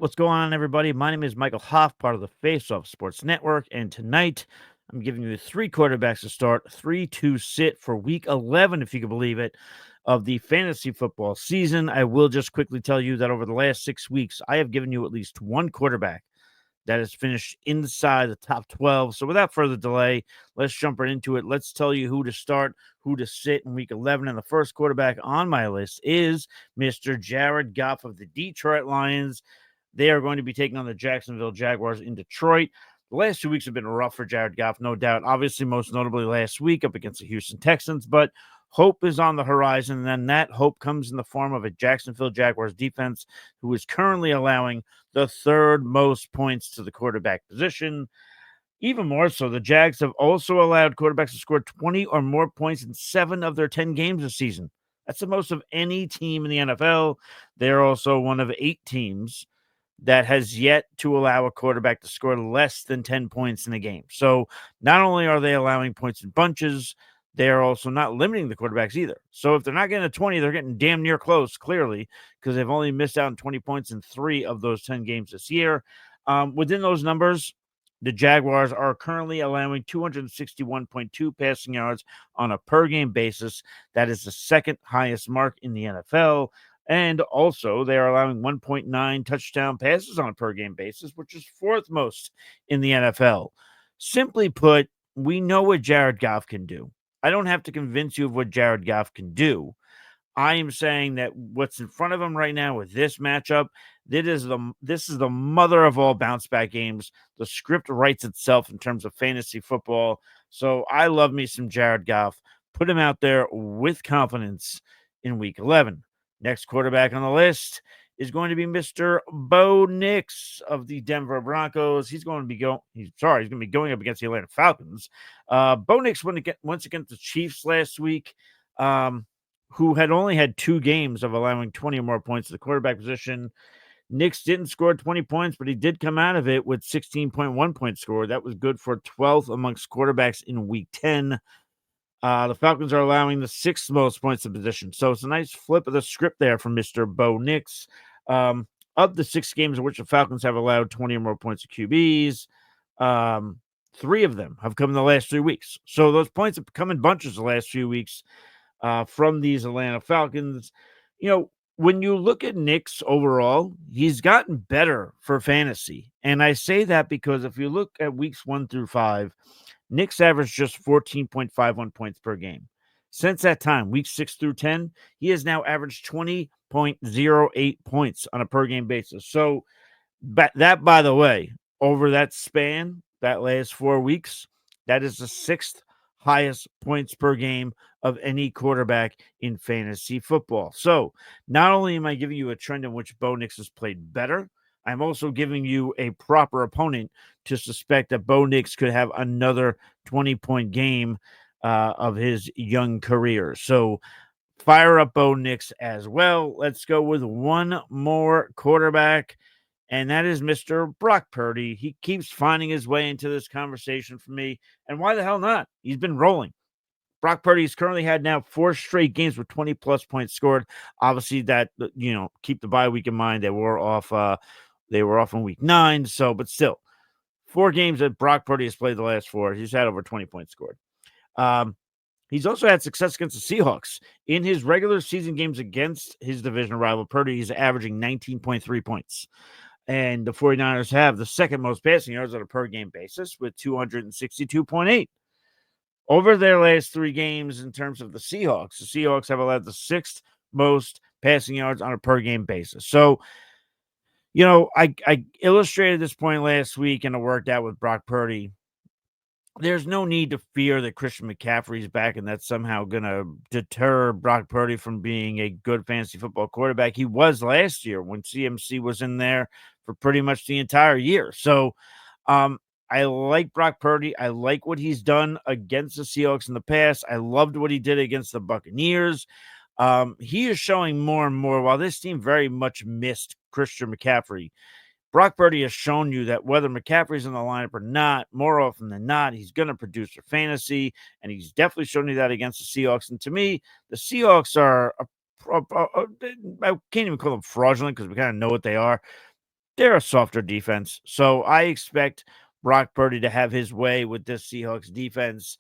what's going on, everybody? My name is Michael Hoff, part of the Face Off Sports Network, and tonight I'm giving you three quarterbacks to start, 3 to sit for Week 11, if you can believe it, of the fantasy football season. I will just quickly tell you that over the last 6 weeks, I have given you at least one quarterback that has finished inside the top 12. So without further delay, let's jump right into it. Let's tell you who to start, who to sit in Week 11. And the first quarterback on my list is Mr. Jared Goff of the Detroit Lions. They are going to be taking on the Jacksonville Jaguars in Detroit. The last 2 weeks have been rough for Jared Goff, no doubt. Obviously, most notably last week up against the Houston Texans, but hope is on the horizon. And then that hope comes in the form of a Jacksonville Jaguars defense who is currently allowing the third most points to the quarterback position. Even more so, the Jags have also allowed quarterbacks to score 20 or more points in 7 of their 10 games this season. That's the most of any team in the NFL. They're also one of 8 teams that has yet to allow a quarterback to score less than 10 points in a game. So not only are they allowing points in bunches, they're also not limiting the quarterbacks either. So if they're not getting a 20, they're getting damn near close, clearly, because they've only missed out on 20 points in 3 of those 10 games this year. Within those numbers, the Jaguars are currently allowing 261.2 passing yards on a per-game basis. That is the second highest mark in the NFL. And also, they are allowing 1.9 touchdown passes on a per-game basis, which is fourth most in the NFL. Simply put, we know what Jared Goff can do. I don't have to convince you of what Jared Goff can do. I am saying that what's in front of him right now with this matchup, this is the mother of all bounce back games. The script writes itself in terms of fantasy football. So I love me some Jared Goff. Put him out there with confidence in Week 11. Next quarterback on the list is going to be Mr. Bo Nix of the Denver Broncos. He's going to be going up against the Atlanta Falcons. Bo Nix went once against the Chiefs last week. Who had only had 2 games of allowing 20 or more points to the quarterback position. Nix didn't score 20 points, but he did come out of it with 16.1 points scored. That was good for 12th amongst quarterbacks in Week 10. The Falcons are allowing the 6th most points of position. So it's a nice flip of the script there from Mr. Bo Nix. Of the 6 games in which the Falcons have allowed 20 or more points to QBs, 3 of them have come in the last 3 weeks. So those points have come in bunches the last few weeks. From these Atlanta Falcons. When you look at Nix overall, he's gotten better for fantasy. And I say that because if you look at weeks 1 through 5, Nix averaged just 14.51 points per game. Since that time, weeks 6 through 10, he has now averaged 20.08 points on a per game basis. So that, by the way, over that span, that last 4 weeks, that is the 6th highest points per game of any quarterback in fantasy football. So not only am I giving you a trend in which Bo Nix has played better, I'm also giving you a proper opponent to suspect that Bo Nix could have another 20-point game of his young career. So fire up Bo Nix as well. Let's go with one more quarterback, and that is Mr. Brock Purdy. He keeps finding his way into this conversation for me, and why the hell not? He's been rolling. Brock Purdy's currently had now 4 straight games with 20-plus points scored. Obviously, that, keep the bye week in mind. They were off in week 9, but still, 4 games that Brock Purdy has played the last 4. He's had over 20 points scored. He's also had success against the Seahawks. In his regular season games against his division rival, Purdy, he's averaging 19.3 points. And the 49ers have the second most passing yards on a per-game basis with 262.8. Over their last 3 games in terms of the Seahawks have allowed the 6th most passing yards on a per-game basis. So, I illustrated this point last week and it worked out with Brock Purdy. There's no need to fear that Christian McCaffrey's back and that's somehow going to deter Brock Purdy from being a good fantasy football quarterback. He was last year when CMC was in there for pretty much the entire year. So, I like Brock Purdy. I like what he's done against the Seahawks in the past. I loved what he did against the Buccaneers. He is showing more and more, while this team very much missed Christian McCaffrey, Brock Purdy has shown you that whether McCaffrey's in the lineup or not, more often than not, he's going to produce for fantasy, and he's definitely shown you that against the Seahawks. And to me, the Seahawks are, I can't even call them fraudulent because we kind of know what they are. They're a softer defense. So I expect Brock Purdy to have his way with this Seahawks defense.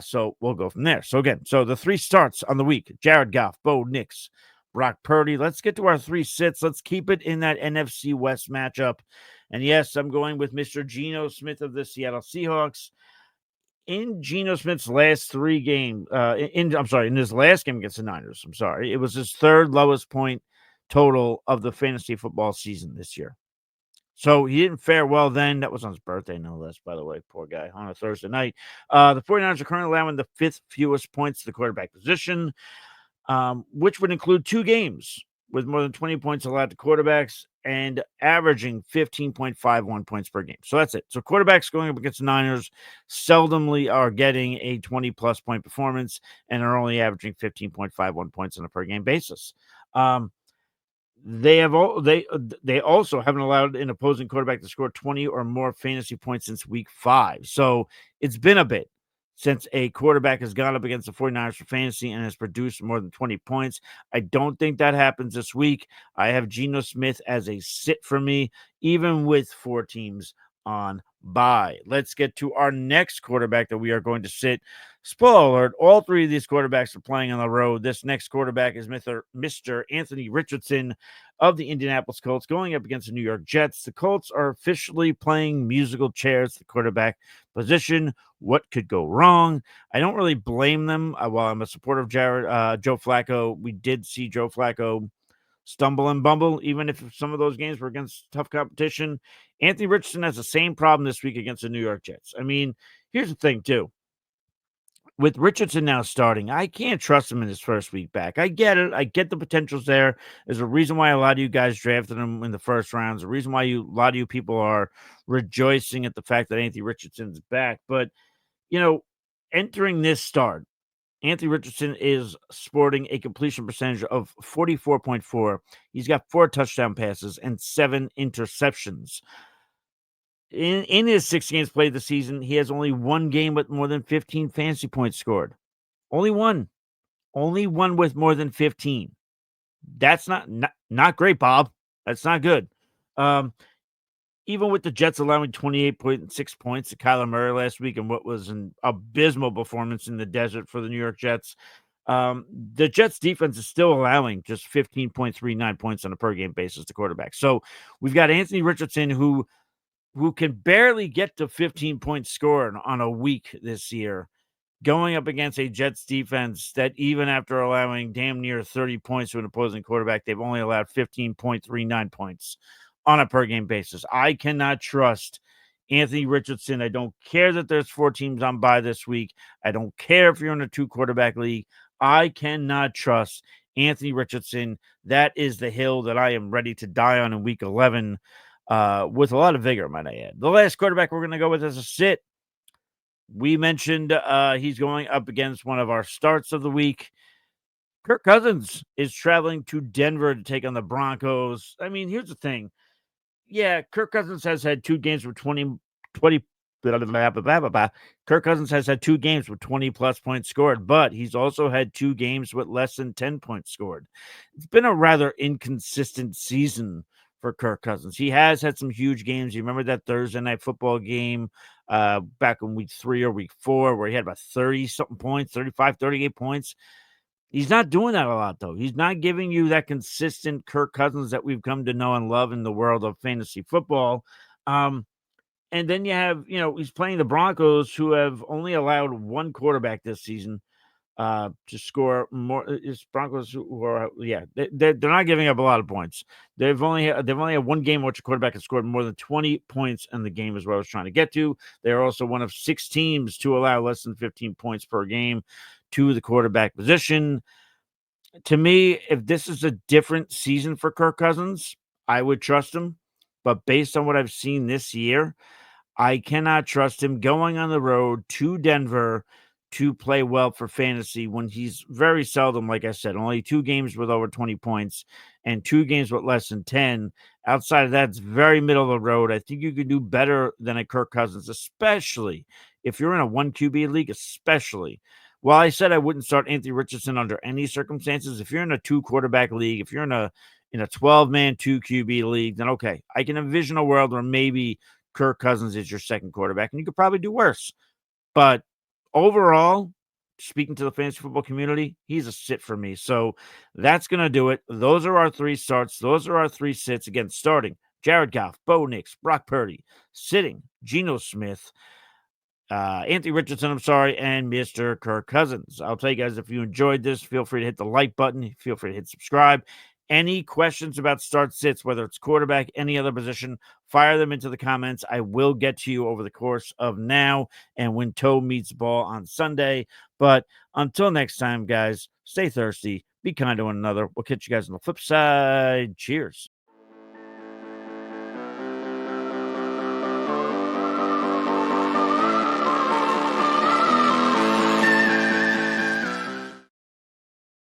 So we'll go from there. So again, so the three starts on the week: Jared Goff, Bo Nix, Brock Purdy. Let's get to our three sits. Let's keep it in that NFC West matchup. And yes, I'm going with Mr. Geno Smith of the Seattle Seahawks. In Geno Smith's last three games, in his last game against the Niners, it was his third lowest point total of the fantasy football season this year. So he didn't fare well then. That was on his birthday, no less, by the way. Poor guy, on a Thursday night. The 49ers are currently allowing the fifth fewest points to the quarterback position, which would include two games with more than 20 points allowed to quarterbacks and averaging 15.51 points per game. So that's it. So quarterbacks going up against the Niners seldomly are getting a 20-plus point performance and are only averaging 15.51 points on a per game basis. They also haven't allowed an opposing quarterback to score 20 or more fantasy points since week 5. So it's been a bit since a quarterback has gone up against the 49ers for fantasy and has produced more than 20 points. I don't think that happens this week. I have Geno Smith as a sit for me, even with 4 teams on bye. Let's get to our next quarterback that we are going to sit. Spoiler alert, all 3 of these quarterbacks are playing on the road. This next quarterback is Mr. Anthony Richardson of the Indianapolis Colts going up against the New York Jets. The Colts are officially playing musical chairs at the quarterback position. What could go wrong? I don't really blame them. While I'm a supporter of Joe Flacco, we did see Joe Flacco stumble and bumble, even if some of those games were against tough competition. Anthony Richardson has the same problem this week against the New York Jets. I mean, here's the thing, too. With Richardson now starting, I can't trust him in his first week back. I get it. I get the potential's there. There's a reason why a lot of you guys drafted him in the first rounds. A reason why a lot of you people are rejoicing at the fact that Anthony Richardson's back. But, entering this start, Anthony Richardson is sporting a completion percentage of 44.4. He's got 4 touchdown passes and 7 interceptions. In his 6 games played this season, he has only one game with more than 15 fantasy points scored. Only one. Only one with more than 15. That's not great, Bob. That's not good. Even with the Jets allowing 28.6 points to Kyler Murray last week and what was an abysmal performance in the desert for the New York Jets, the Jets defense is still allowing just 15.39 points on a per game basis to quarterback. So we've got Anthony Richardson who can barely get to 15 points scored on a week this year, going up against a Jets defense that even after allowing damn near 30 points to an opposing quarterback, they've only allowed 15.39 points on a per game basis. I cannot trust Anthony Richardson. I don't care that there's 4 teams on bye this week. I don't care if you're in a 2 quarterback league. I cannot trust Anthony Richardson. That is the hill that I am ready to die on in week 11. With a lot of vigor, might I add. The last quarterback we're going to go with as a sit. We mentioned he's going up against one of our starts of the week. Kirk Cousins is traveling to Denver to take on the Broncos. I mean, here's the thing. Yeah, Kirk Cousins has had 2 games with 20 blah, blah, blah, blah, blah. Kirk Cousins has had 2 games with 20-plus points scored, but he's also had 2 games with less than 10 points scored. It's been a rather inconsistent season for Kirk Cousins. He has had some huge games. You remember that Thursday night football game back in week 3 or week 4 where he had about 30-something points, 35, 38 points. He's not doing that a lot, though. He's not giving you that consistent Kirk Cousins that we've come to know and love in the world of fantasy football. And then you have, he's playing the Broncos, who have only allowed 1 quarterback this season to score more. It's Broncos who are, they're not giving up a lot of points. They've only had 1 game in which a quarterback has scored more than 20 points in the game, is what I was trying to get to. They're also one of 6 teams to allow less than 15 points per game to the quarterback position. To me, if this is a different season for Kirk Cousins, I would trust him. But based on what I've seen this year, I cannot trust him going on the road to Denver to play well for fantasy when he's very seldom, like I said, only 2 games with over 20 points and 2 games with less than 10. Outside of that, it's very middle of the road. I think you could do better than a Kirk Cousins, especially if you're in a 1 QB league, especially. Well, I said I wouldn't start Anthony Richardson under any circumstances. If you're in a 2 quarterback league, if you're in a in a 12-man, 2 QB league, then okay, I can envision a world where maybe Kirk Cousins is your second quarterback, and you could probably do worse. But overall, speaking to the fantasy football community, he's a sit for me. So that's going to do it. Those are our 3 starts. Those are our 3 sits. Again, starting Jared Goff, Bo Nix, Brock Purdy, sitting Geno Smith, Anthony Richardson, and Mr. Kirk Cousins. I'll tell you guys, if you enjoyed this, feel free to hit the like button. Feel free to hit subscribe. Any questions about start sits, whether it's quarterback, any other position, fire them into the comments. I will get to you over the course of now and when Toe meets ball on Sunday. But until next time, guys, stay thirsty, be kind to one another. We'll catch you guys on the flip side. Cheers.